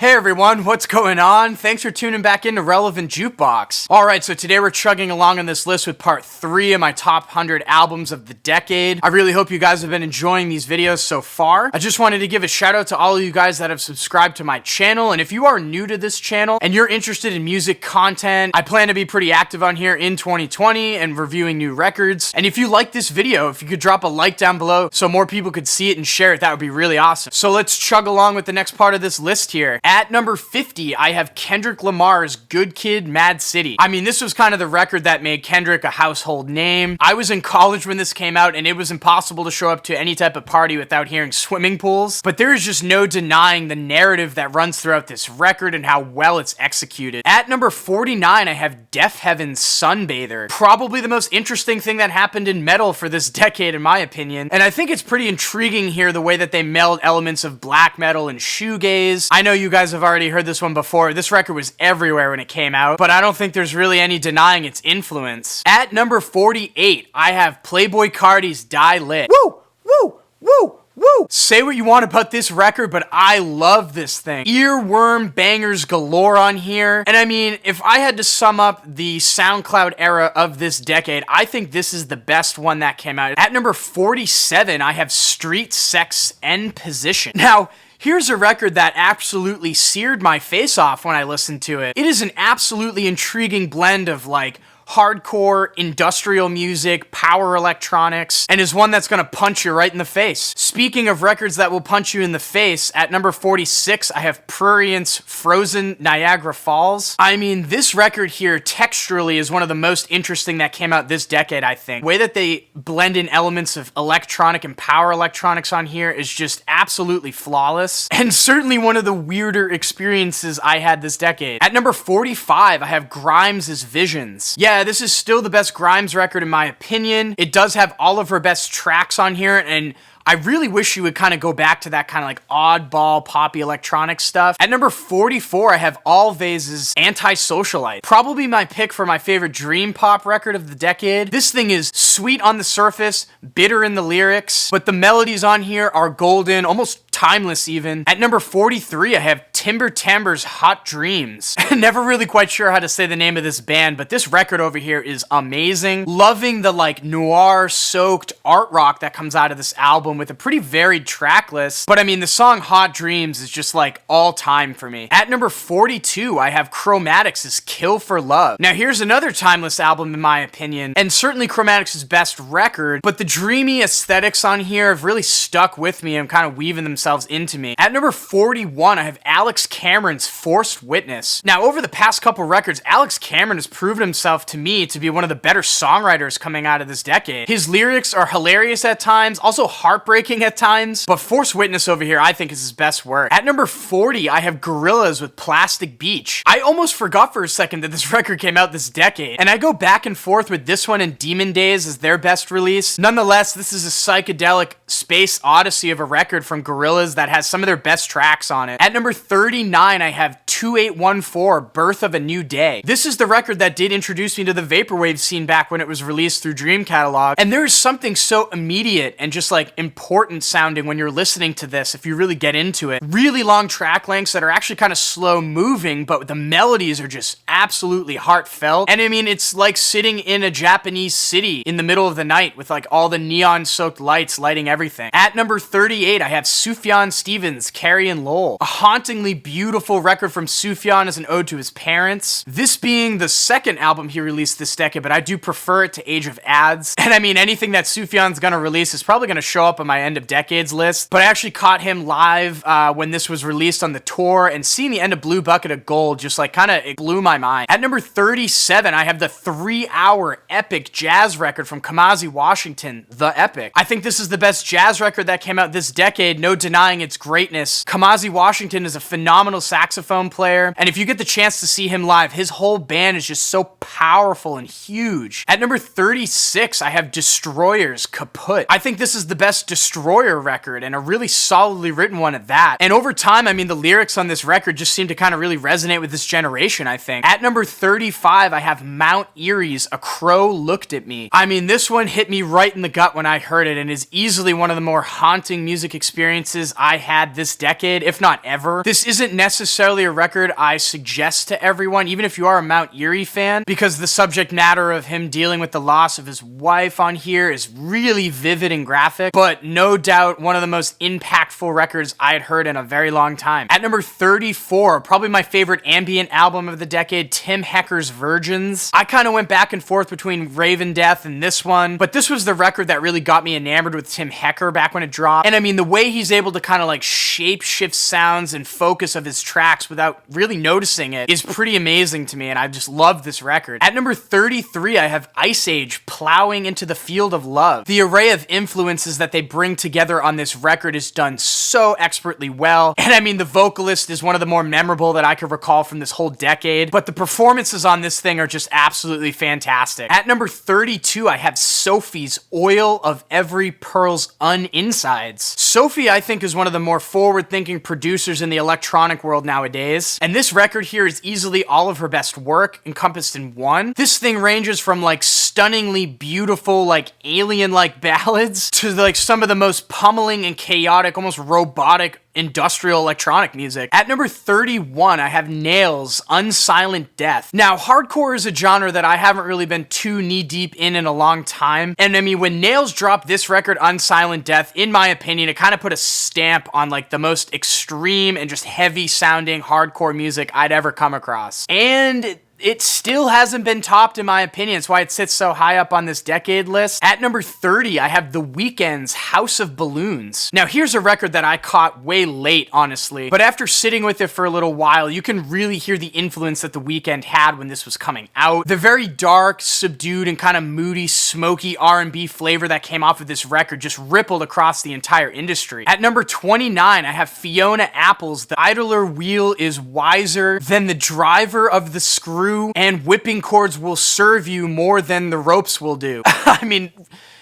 Hey everyone, what's going on? Thanks for tuning back into Relevant Jukebox. Alright, so today we're chugging along on this list with part 3 of my top 100 albums of the decade. I really hope you guys have been enjoying these videos so far. I just wanted to give a shout out to all of you guys that have subscribed to my channel, and if you are new to this channel and you're interested in music content, I plan to be pretty active on here in 2020 and reviewing new records. And if you like this video, if you could drop a like down below so more people could see it and share it, that would be really awesome. So let's chug along with the next part of this list here. At number 50, I have Kendrick Lamar's Good Kid, M.A.A.d City. I mean, this was kind of the record that made Kendrick a household name. I was in college when this came out, and it was impossible to show up to any type of party without hearing swimming pools. But there is just no denying the narrative that runs throughout this record and how well it's executed. At number 49, I have Deafheaven's Sunbather. Probably the most interesting thing that happened in metal for this decade, in my opinion. And I think it's pretty intriguing here the way that they meld elements of black metal and shoegaze. I know you guys have already heard this one before. This record was everywhere when it came out, but I don't think there's really any denying its influence. At number 48, I have Playboi Carti's Die Lit. Woo! Woo! Woo! Woo! Say what you want about this record, but I love this thing. Earworm bangers galore on here. And I mean, if I had to sum up the SoundCloud era of this decade, I think this is the best one that came out. At number 47, I have Street Sects End Position. Now, here's a record that absolutely seared my face off when I listened to it. It is an absolutely intriguing blend of like hardcore, industrial music, power electronics, and is one that's gonna punch you right in the face. Speaking of records that will punch you in the face, at number 46, I have Prurient's Frozen Niagara Falls. I mean, this record here texturally is one of the most interesting that came out this decade, I think. The way that they blend in elements of electronic and power electronics on here is just absolutely flawless, and certainly one of the weirder experiences I had this decade. At number 45, I have Grimes' Visions. Yeah, this is still the best Grimes record in my opinion. It does have all of her best tracks on here, and I really wish you would kind of go back to that kind of like oddball poppy electronic stuff. At number 44, I have Alvvays' Antisocialites. Probably my pick for my favorite dream pop record of the decade. This thing is sweet on the surface, bitter in the lyrics, but the melodies on here are golden, almost timeless even. At number 43, I have Timber's Hot Dreams. Never really quite sure how to say the name of this band, but this record over here is amazing. Loving the like noir-soaked art rock that comes out of this album with a pretty varied track list. But I mean, the song Hot Dreams is just like all time for me. At number 42, I have Chromatics' Kill for Love. Now here's another timeless album in my opinion, and certainly Chromatics' best record, but the dreamy aesthetics on here have really stuck with me and kind of weaving themselves into me. At number 41, I have Alex Cameron's Forced Witness. Now, over the past couple records, Alex Cameron has proven himself to me to be one of the better songwriters coming out of this decade. His lyrics are hilarious at times, also heartbreaking at times, but Forced Witness over here I think is his best work. At number 40, I have Gorillaz with Plastic Beach. I almost forgot for a second that this record came out this decade, and I go back and forth with this one and Demon Days as their best release. Nonetheless, this is a psychedelic space odyssey of a record from Gorillaz that has some of their best tracks on it. At number 39, I have 2814, Birth of a New Day. This is the record that did introduce me to the vaporwave scene back when it was released through Dream Catalog, and there is something so immediate and just like important sounding when you're listening to this if you really get into it. Really long track lengths that are actually kind of slow moving, but the melodies are just absolutely heartfelt. And I mean, it's like sitting in a Japanese city in the middle of the night with like all the neon soaked lights lighting everything. At number 38, I have Sufjan Stevens' Carrie and Lowell. A hauntingly beautiful record from Sufjan as an ode to his parents. This being the second album he released this decade, but I do prefer it to Age of Ads. And I mean, anything that Sufjan's gonna release is probably gonna show up on my end of decades list. But I actually caught him live when this was released on the tour, and seeing the end of Blue Bucket of Gold just like kind of it blew my mind. At number 37, I have the 3-hour epic jazz record from Kamasi, Washington, The Epic. I think this is the best jazz record that came out this decade, no denying its greatness. Kamasi Washington is a phenomenal saxophone player, and if you get the chance to see him live, his whole band is just so powerful and huge. At number 36, I have Destroyer's Kaputt. I think this is the best Destroyer record, and a really solidly written one at that. And over time, I mean, the lyrics on this record just seem to kind of really resonate with this generation, I think. At At number 35, I have Mount Erie's A Crow Looked at Me. I mean, this one hit me right in the gut when I heard it and is easily one of the more haunting music experiences I had this decade, if not ever. This isn't necessarily a record I suggest to everyone, even if you are a Mount Erie fan, because the subject matter of him dealing with the loss of his wife on here is really vivid and graphic, but no doubt one of the most impactful records I had heard in a very long time. At number 34, probably my favorite ambient album of the decade, Tim Hecker's Virgins. I kind of went back and forth between Raven Death and this one, but this was the record that really got me enamored with Tim Hecker back when it dropped. And I mean, the way he's able to kind of like shape shift sounds and focus of his tracks without really noticing it is pretty amazing to me, and I just love this record. At number 33, I have Iceage, Plowing into the Field of Love. The array of influences that they bring together on this record is done so expertly well, and I mean, the vocalist is one of the more memorable that I could recall from this whole decade, but the performances on this thing are just absolutely fantastic. At number 32, I have Sophie's Oil of Every Pearl's Uninsides. Sophie, I think, is one of the more forward-thinking producers in the electronic world nowadays, and this record here is easily all of her best work encompassed in one. This thing ranges from like stunningly beautiful, like alien-like ballads to like some of the most pummeling and chaotic, almost robotic industrial electronic music. At number 31, I have Nails, Unsilent Death. Now, hardcore is a genre that I haven't really been too knee-deep in a long time, and I mean, when Nails dropped this record, Unsilent Death, in my opinion, it kind of put a stamp on like the most extreme and just heavy-sounding hardcore music I'd ever come across. And it still hasn't been topped in my opinion. It's why it sits so high up on this decade list. At number 30, I have The Weeknd's House of Balloons. Now here's a record that I caught way late, honestly, but after sitting with it for a little while, you can really hear the influence that The Weeknd had when this was coming out. The very dark, subdued, and kind of moody, smoky R&B flavor that came off of this record just rippled across the entire industry. At number 29, I have Fiona Apple's The Idler Wheel is Wiser Than the Driver of the Screw, and whipping cords will serve you more than the ropes will do. I mean,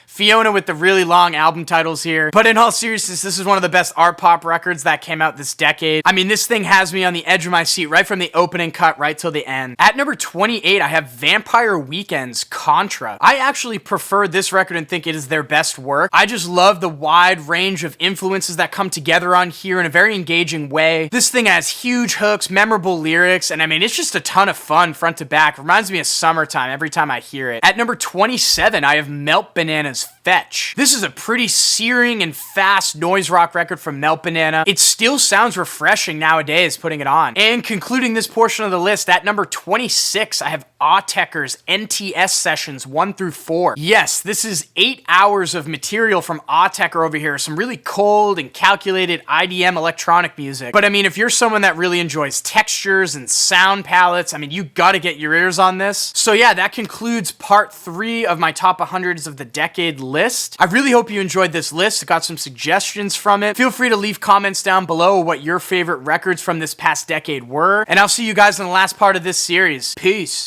Fiona with the really long album titles here. But in all seriousness, this is one of the best art pop records that came out this decade. I mean, this thing has me on the edge of my seat right from the opening cut right till the end. At number 28, I have Vampire Weekend's Contra. I actually prefer this record and think it is their best work. I just love the wide range of influences that come together on here in a very engaging way. This thing has huge hooks, memorable lyrics, and I mean, it's just a ton of fun front to back. It reminds me of summertime every time I hear it. At number 27, I have Melt Banana's Fetch. This is a pretty searing and fast noise rock record from Melt Banana. It still sounds refreshing nowadays putting it on. And concluding this portion of the list, at number 26, I have Autechre's NTS Sessions 1 through 4. Yes, this is 8 hours of material from Autechre over here. Some really cold and calculated IDM electronic music. But I mean, if you're someone that really enjoys textures and sound palettes, I mean, you gotta get your ears on this. So yeah, that concludes part 3 of my top 100s of the decade list. I really hope you enjoyed this list. I got some suggestions from it. Feel free to leave comments down below what your favorite records from this past decade were. And I'll see you guys in the last part of this series. Peace.